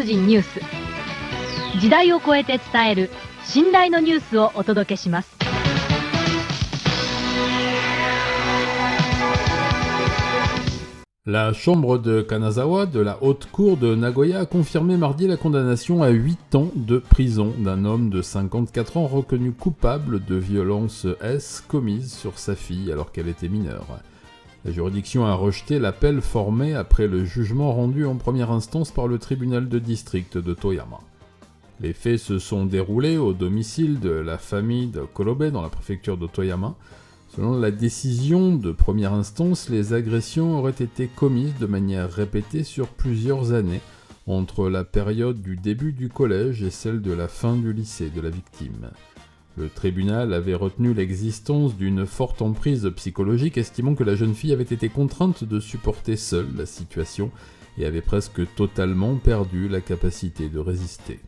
人ニュース。時代を超えて伝える信頼のニュースをお届けします。La chambre de Kanazawa de la haute cour de Nagoya a confirmé mardi la condamnation à 8 ans de prison d'un homme de 54 ans reconnu coupable de violences S commises sur sa fille alors qu'elle était mineure. La juridiction a rejeté l'appel formé après le jugement rendu en première instance par le tribunal de district de Toyama. Les faits se sont déroulés au domicile de la famille de Korobe dans la préfecture de Toyama. Selon la décision de première instance, les agressions auraient été commises de manière répétée sur plusieurs années, entre la période du début du collège et celle de la fin du lycée de la victime. Le tribunal avait retenu l'existence d'une forte emprise psychologique, estimant que la jeune fille avait été contrainte de supporter seule la situation et avait presque totalement perdu la capacité de résister.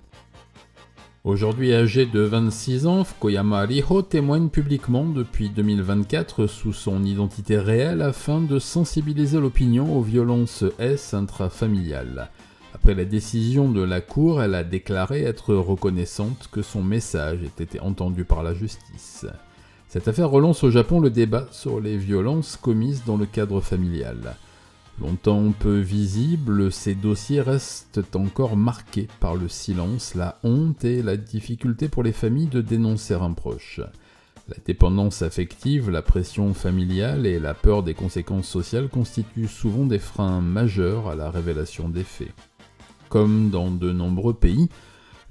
Aujourd'hui âgé de 26 ans, Fukuyama Riho témoigne publiquement depuis 2024 sous son identité réelle afin de sensibiliser l'opinion aux violences S intrafamiliales. Après la décision de la Cour, elle a déclaré être reconnaissante que son message ait été entendu par la justice. Cette affaire relance au Japon le débat sur les violences commises dans le cadre familial. Longtemps peu visibles, ces dossiers restent encore marqués par le silence, la honte et la difficulté pour les familles de dénoncer un proche. La dépendance affective, la pression familiale et la peur des conséquences sociales constituent souvent des freins majeurs à la révélation des faits. Comme dans de nombreux pays,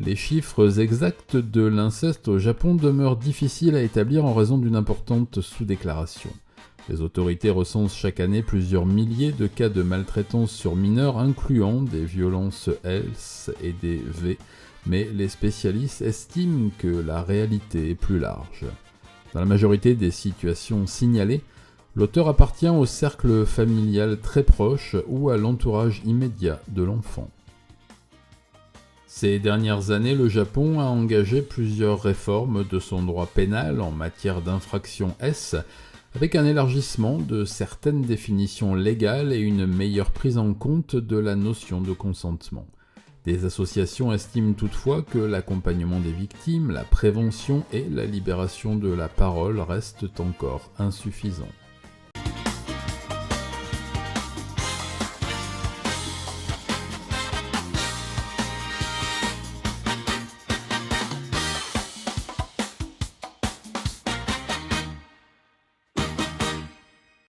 les chiffres exacts de l'inceste au Japon demeurent difficiles à établir en raison d'une importante sous-déclaration. Les autorités recensent chaque année plusieurs milliers de cas de maltraitance sur mineurs, incluant des violences S et des V, mais les spécialistes estiment que la réalité est plus large. Dans la majorité des situations signalées, l'auteur appartient au cercle familial très proche ou à l'entourage immédiat de l'enfant. Ces dernières années, le Japon a engagé plusieurs réformes de son droit pénal en matière d'infraction S, avec un élargissement de certaines définitions légales et une meilleure prise en compte de la notion de consentement. Des associations estiment toutefois que l'accompagnement des victimes, la prévention et la libération de la parole restent encore insuffisants.